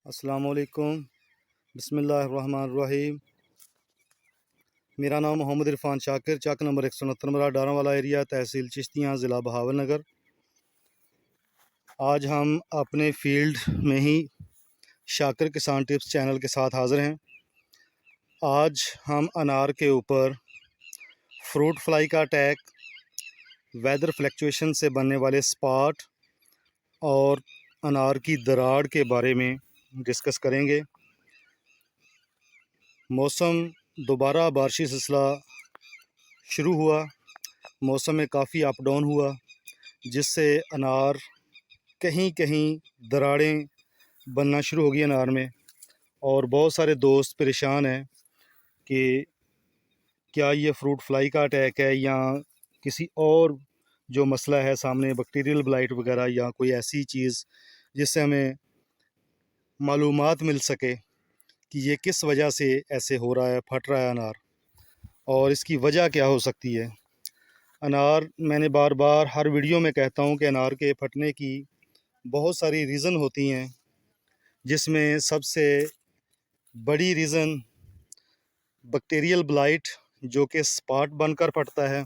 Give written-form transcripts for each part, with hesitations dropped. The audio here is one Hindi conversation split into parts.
अस्सलामुअलैकुम, बिस्मिल्लाहिर्रहमानिर्रहीम। मेरा नाम मोहम्मद इरफान शाकिर, चक नंबर 169 मेरा डारावाला एरिया, तहसील चिश्तियाँ, ज़िला बहावलनगर। आज हम अपने फील्ड में ही शाकिर किसान टिप्स चैनल के साथ हाज़िर हैं। आज हम अनार के ऊपर फ्रूट फ्लाई का अटैक, वेदर फ्लक्चुएशन से बनने वाले स्पॉट और अनार की दराड़ के बारे में डिस्कस करेंगे। मौसम दोबारा बारिशी सिलसिला शुरू हुआ। मौसम में काफ़ी अप डाउन हुआ, जिससे अनार कहीं कहीं दरारें बनना शुरू हो गई अनार में। और बहुत सारे दोस्त परेशान हैं कि क्या ये फ्रूट फ्लाई का अटैक है या किसी और जो मसला है सामने, बैक्टीरियल ब्लाइट वगैरह या कोई ऐसी चीज़ जिससे हमें मालूमात मिल सके कि ये किस वजह से ऐसे हो रहा है, फट रहा है अनार, और इसकी वजह क्या हो सकती है। अनार, मैंने बार बार हर वीडियो में कहता हूँ कि अनार के फटने की बहुत सारी रीज़न होती हैं, जिसमें सबसे बड़ी रीज़न बैक्टीरियल ब्लाइट जो कि स्पॉट बनकर फटता है,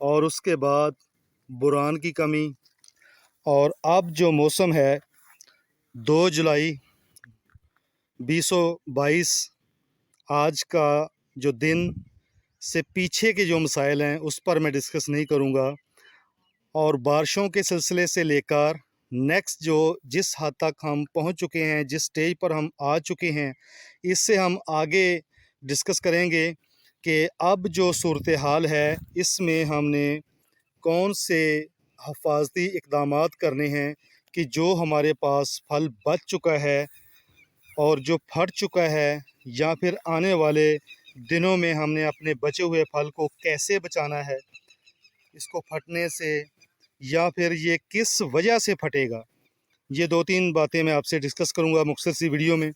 और उसके बाद बोरान की कमी। और अब जो मौसम है 2 जुलाई 2022, आज का जो दिन से पीछे के जो मसाइल हैं उस पर मैं डिस्कस नहीं करूँगा। और बारिशों के सिलसिले से लेकर नेक्स्ट जो जिस हद तक हम पहुंच चुके हैं, जिस स्टेज पर हम आ चुके हैं, इससे हम आगे डिस्कस करेंगे कि अब जो सूरत हाल है इसमें हमने कौन से हिफाजती इक़दामात करने हैं कि जो हमारे पास फल बच चुका है और जो फट चुका है, या फिर आने वाले दिनों में हमने अपने बचे हुए फल को कैसे बचाना है इसको फटने से, या फिर ये किस वजह से फटेगा। ये 2-3 बातें मैं आपसे डिस्कस करूंगा मुख्तसर सी वीडियो में।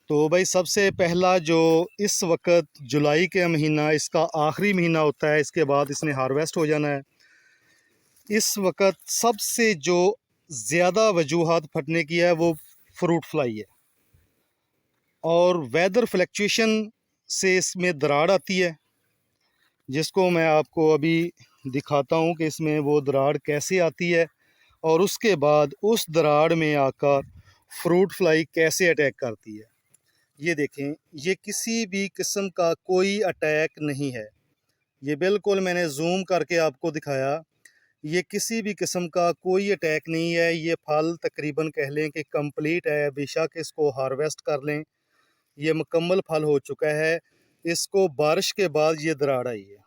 तो भाई, सबसे पहला जो इस वक्त जुलाई का महीना इसका आखिरी महीना होता है, इसके बाद इसने हार्वेस्ट हो जाना है। इस वक्त सबसे जो ज़्यादा वजूहात फटने की है वो फ्रूट फ्लाई है, और वेदर फ्लक्चुएशन से इसमें दरार आती है, जिसको मैं आपको अभी दिखाता हूँ कि इसमें वो दरार कैसे आती है, और उसके बाद उस दरार में आकर फ्रूट फ्लाई कैसे अटैक करती है। ये देखें, ये किसी भी किस्म का कोई अटैक नहीं है। ये बिल्कुल मैंने जूम करके आपको दिखाया, ये किसी भी किस्म का कोई अटैक नहीं है। ये फल तकरीबन कह लें कि कंप्लीट है, बेशक इसको हार्वेस्ट कर लें, ये मुकम्मल फल हो चुका है। इसको बारिश के बाद ये दरार आई है।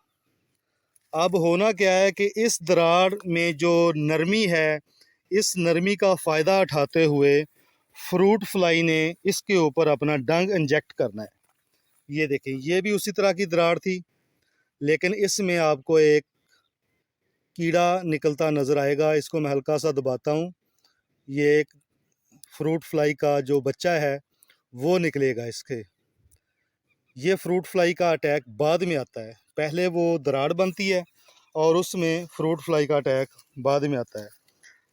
अब होना क्या है कि इस दरार में जो नरमी है, इस नरमी का फ़ायदा उठाते हुए फ्रूट फ्लाई ने इसके ऊपर अपना डंग इंजेक्ट करना है। ये देखें, ये भी उसी तरह की दरार थी, लेकिन इसमें आपको एक कीड़ा निकलता नज़र आएगा। इसको मैं हल्का सा दबाता हूँ, ये एक फ्रूट फ्लाई का जो बच्चा है वो निकलेगा इसके। ये फ्रूट फ्लाई का अटैक बाद में आता है, पहले वो दरार बनती है और उसमें फ्रूट फ्लाई का अटैक बाद में आता है।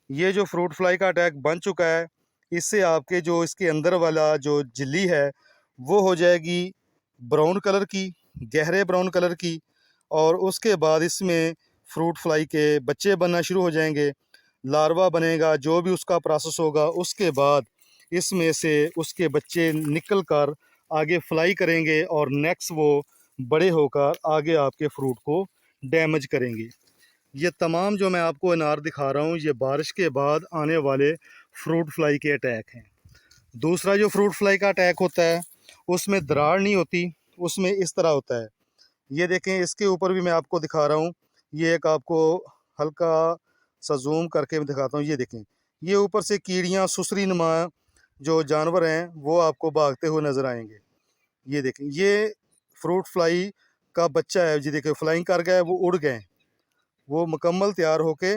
ये जो फ्रूट फ्लाई का अटैक बन चुका है, इससे आपके जो इसके अंदर वाला जो झिल्ली है वो हो जाएगी ब्राउन कलर की, गहरे ब्राउन कलर की, और उसके बाद इसमें फ्रूट फ्लाई के बच्चे बनना शुरू हो जाएंगे, लार्वा बनेगा, जो भी उसका प्रोसेस होगा। उसके बाद इसमें से उसके बच्चे निकल कर आगे फ्लाई करेंगे और नेक्स्ट वो बड़े होकर आगे आपके फ्रूट को डैमेज करेंगे। ये तमाम जो मैं आपको अनार दिखा रहा हूँ, ये बारिश के बाद आने वाले फ्रूट फ्लाई के अटैक हैं। दूसरा जो फ्रूट फ्लाई का अटैक होता है उसमें दरार नहीं होती, उसमें इस तरह होता है। ये देखें, इसके ऊपर भी मैं आपको दिखा रहा हूँ, ये एक आपको हल्का सा जूम करके मैं दिखाता हूँ। ये देखें, ये ऊपर से कीड़ियाँ, सुसरी नुमा जो जानवर हैं वो आपको भागते हुए नज़र आएंगे। ये देखें, ये फ्रूट फ्लाई का बच्चा है। जी देखें, फ्लाइंग कर गया है, वो उड़ गए, वो मुकम्मल तैयार होके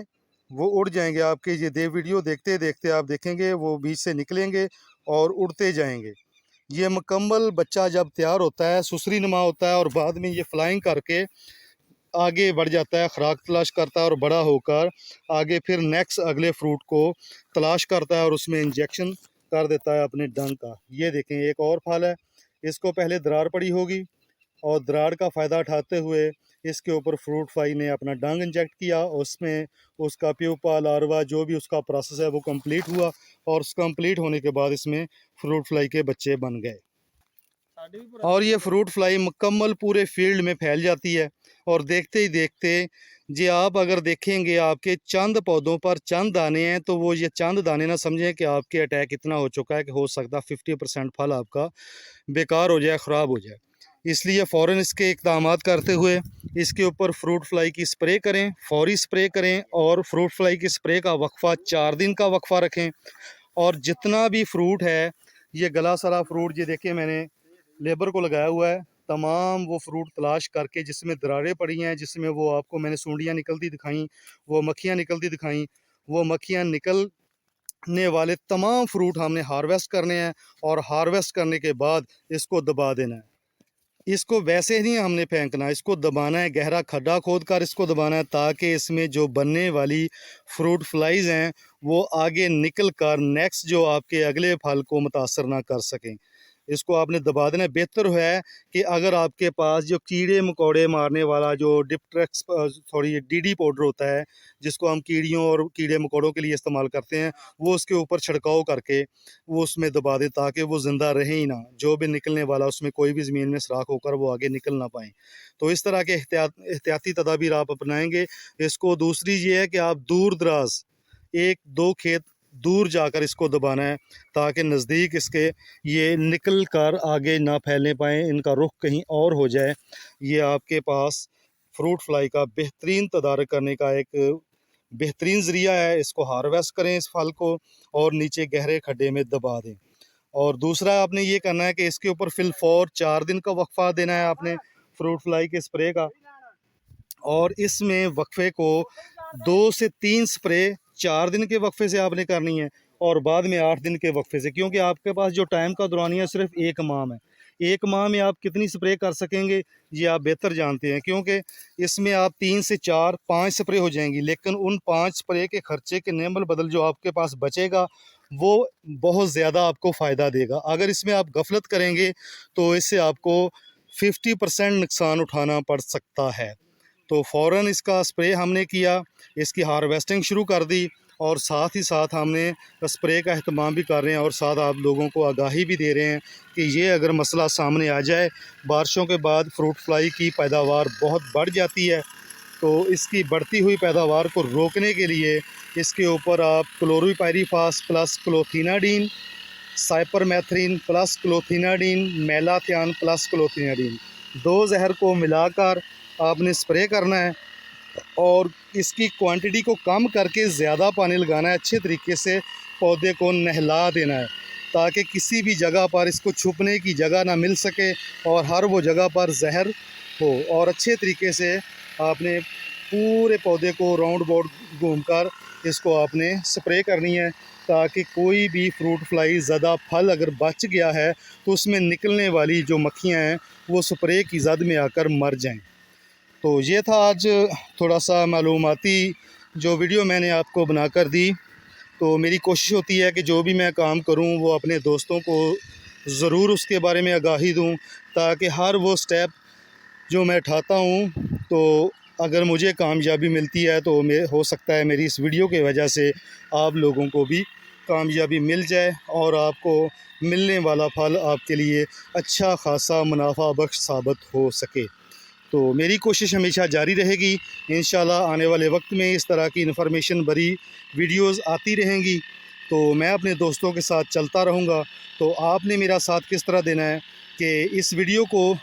वो उड़ जाएंगे आपके। ये वीडियो देखते देखते आप देखेंगे वो बीच से निकलेंगे और उड़ते जाएंगे। ये मुकम्मल बच्चा जब तैयार होता है, सुसरी नुमा होता है, और बाद में ये फ्लाइंग करके आगे बढ़ जाता है, खुराक तलाश करता है, और बड़ा होकर आगे फिर नेक्स्ट अगले फ्रूट को तलाश करता है और उसमें इंजेक्शन कर देता है अपने डंक का। ये देखें एक और फल है, इसको पहले दरार पड़ी होगी और दरार का फ़ायदा उठाते हुए इसके ऊपर फ्रूट फ्लाई ने अपना डंग इंजेक्ट किया, उसमें उसका प्यूपा लार्वा जो भी उसका प्रोसेस है वो कंप्लीट हुआ और उस कंप्लीट होने के बाद इसमें फ्रूट फ्लाई के बच्चे बन गए और ये फ्रूट फ्लाई मुकम्मल पूरे फील्ड में फैल जाती है। और देखते ही देखते जी आप अगर देखेंगे आपके चंद पौधों पर चंद दाने हैं, तो वो ये चंद दाने ना समझें कि आपके अटैक इतना हो चुका है कि हो सकता 50% फल आपका बेकार हो जाए, ख़राब हो जाए। इसलिए फ़ौरन इसके इक़दाम करते हुए इसके ऊपर फ्रूट फ्लाई की स्प्रे करें, फौरी स्प्रे करें और फ्रूट फ्लाई की स्प्रे का वक्फ़ा 4 दिन का वक्फ़ा रखें। और जितना भी फ्रूट है, ये गला सरा फ्रूट ये देखिए मैंने लेबर को लगाया हुआ है, तमाम वो फ्रूट तलाश करके जिसमें दरारें पड़ी हैं, जिसमें वो आपको मैंने सूंडियाँ निकलती दिखाई, वो मक्खियाँ निकलती दिखाई, वो मक्खियाँ निकलने वाले तमाम फ्रूट हमने हार्वेस्ट करने हैं और हार्वेस्ट करने के बाद इसको दबा देना है। इसको वैसे नहीं हमने फेंकना, इसको दबाना है, गहरा खड्डा खोद कर इसको दबाना है, ताकि इसमें जो बनने वाली फ्रूट फ्लाइज़ हैं वो आगे निकल कर नेक्स्ट जो आपके अगले फल को मुतासर ना कर सकें। इसको आपने दबा देना है। बेहतर है कि अगर आपके पास जो कीड़े मकोड़े मारने वाला जो डिप्ट्रेक्स सॉरी डीडी पाउडर होता है, जिसको हम कीड़ियों और कीड़े मकोड़ों के लिए इस्तेमाल करते हैं, वो उसके ऊपर छिड़काव करके वो उसमें दबा दें ताकि वो ज़िंदा रहे ही ना, जो भी निकलने वाला उसमें कोई भी ज़मीन में सुराख होकर वो आगे निकल ना पाएँ। तो इस तरह के एहतियाती तदाबीर आप अपनाएंगे। इसको दूसरी ये है कि आप दूर दराज 1-2 खेत दूर जाकर इसको दबाना है, ताकि नज़दीक इसके ये निकल कर आगे ना फैलने पाएँ, इनका रुख कहीं और हो जाए। ये आपके पास फ्रूट फ्लाई का बेहतरीन तदारक करने का एक बेहतरीन ज़रिया है। इसको हार्वेस्ट करें इस फल को और नीचे गहरे खड्डे में दबा दें। और दूसरा आपने ये करना है कि इसके ऊपर फिलफौर 4 दिन का वक्फ़ा देना है आपने फ्रूट फ्लाई के स्प्रे का, और इसमें वक्फे को 2 से 3 स्प्रे 4 दिन के वक्फे से आपने करनी है और बाद में 8 दिन के वक्फे से, क्योंकि आपके पास जो टाइम का दौरानिया सिर्फ 1 माह है। 1 माह में आप कितनी स्प्रे कर सकेंगे ये आप बेहतर जानते हैं, क्योंकि इसमें आप 3 से 4 5 स्प्रे हो जाएंगी, लेकिन उन 5 स्प्रे के खर्चे के नेमल बदल जो आपके पास बचेगा वो बहुत ज़्यादा आपको फ़ायदा देगा। अगर इसमें आप गफलत करेंगे तो इससे आपको 50% नुकसान उठाना पड़ सकता है। तो फ़ौरन इसका स्प्रे हमने किया, इसकी हार्वेस्टिंग शुरू कर दी और साथ ही साथ हमने स्प्रे का अहतमाम भी कर रहे हैं और साथ आप लोगों को आगाही भी दे रहे हैं कि ये अगर मसला सामने आ जाए, बारिशों के बाद फ्रूट फ्लाई की पैदावार बहुत बढ़ जाती है, तो इसकी बढ़ती हुई पैदावार को रोकने के लिए इसके ऊपर आप chlorpyrifos plus clothianidin, cypermethrin plus clothianidin, malathion plus clothianidin 2 ज़हर को मिलाकर आपने स्प्रे करना है और इसकी क्वांटिटी को कम करके ज़्यादा पानी लगाना है। अच्छे तरीके से पौधे को नहला देना है ताकि किसी भी जगह पर इसको छुपने की जगह ना मिल सके और हर वो जगह पर जहर हो। और अच्छे तरीके से आपने पूरे पौधे को राउंड अबाउट घूमकर इसको आपने स्प्रे करनी है, ताकि कोई भी फ्रूट फ्लाई ज़्यादा फल अगर बच गया है तो उसमें निकलने वाली जो मक्खियाँ हैं वो स्प्रे की ज़द में आकर मर जाएं। तो ये था आज थोड़ा सा मालूमाती जो वीडियो मैंने आपको बनाकर दी। तो मेरी कोशिश होती है कि जो भी मैं काम करूं वो अपने दोस्तों को ज़रूर उसके बारे में आगाही दूं, ताकि हर वो स्टेप जो मैं उठाता हूं तो अगर मुझे कामयाबी मिलती है तो हो सकता है मेरी इस वीडियो की वजह से आप लोगों को भी कामयाबी मिल जाए और आपको मिलने वाला फल आपके लिए अच्छा खासा मुनाफा बख्श साबित हो सके। तो मेरी कोशिश हमेशा जारी रहेगी। इंशाल्लाह आने वाले वक्त में इस तरह की इन्फॉर्मेशन भरी वीडियोस आती रहेंगी, तो मैं अपने दोस्तों के साथ चलता रहूँगा। तो आपने मेरा साथ किस तरह देना है कि इस वीडियो को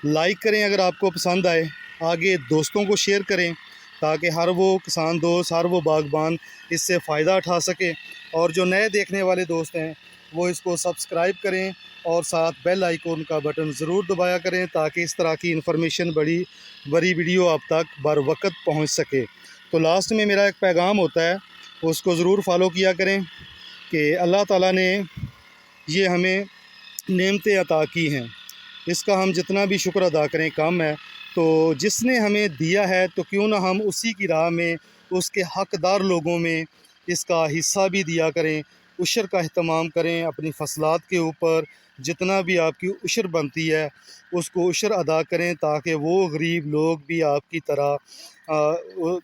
लाइक करें अगर आपको पसंद आए, आगे दोस्तों को शेयर करें ताकि हर वो किसान दोस्त, हर वो बागबान इससे फ़ायदा उठा सके, और जो नए देखने वाले दोस्त हैं वो इसको सब्सक्राइब करें और साथ बेल आइकन का बटन ज़रूर दबाया करें ताकि इस तरह की इन्फॉर्मेशन बड़ी वीडियो आप तक बर वक्त पहुँच सके। तो लास्ट में मेरा एक पैगाम होता है, उसको ज़रूर फॉलो किया करें कि अल्लाह ताला ने ये हमें नेमतें अता की हैं, इसका हम जितना भी शुक्र अदा करें कम है। तो जिसने हमें दिया है तो क्यों ना हम उसी की राह में उसके हक़दार लोगों में इसका हिस्सा भी दिया करें, उशर का अहतमाम करें, अपनी फसलात के ऊपर जितना भी आपकी उशर बनती है उसको उशर अदा करें, ताकि वो गरीब लोग भी आपकी तरह वो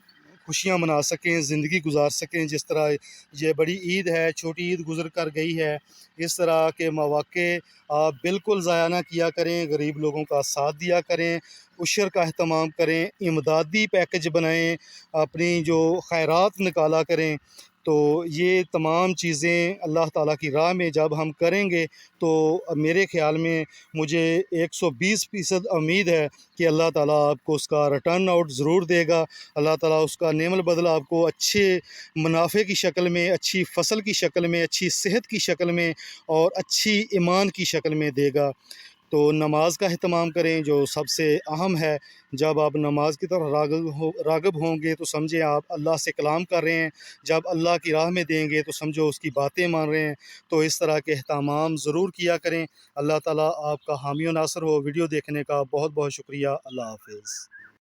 खुशियाँ मना सकें, ज़िंदगी गुजार सकें। जिस तरह ये बड़ी ईद है, छोटी ईद गुज़र कर गई है, इस तरह के मौक़े आप बिल्कुल ज़ाया ना किया करें, गरीब लोगों का साथ दिया करें, उशर का अहतमाम करें, इमदादी पैकेज बनाएँ, अपनी जो खैरात निकाला करें। तो ये तमाम चीज़ें अल्लाह ताला की राह में जब हम करेंगे तो मेरे ख़्याल में मुझे 120% उम्मीद है कि अल्लाह ताला आपको उसका रिटर्न आउट ज़रूर देगा। अल्लाह ताला उसका नेमल बदला आपको अच्छे मुनाफ़े की शक्ल में, अच्छी फ़सल की शक्ल में, अच्छी सेहत की शक्ल में और अच्छी ईमान की शक्ल में देगा। तो नमाज का अहतमाम करें, जो सबसे अहम है। जब आप नमाज की तरफ राग़िब होंगे तो समझें आप अल्लाह से कलाम कर रहे हैं, जब अल्लाह की राह में देंगे तो समझो उसकी बातें मान रहे हैं। तो इस तरह के अहतमाम ज़रूर किया करें। अल्लाह ताला आपका हामी व नासिर हो। वीडियो देखने का बहुत बहुत शुक्रिया। अल्लाह हाफ़िज़।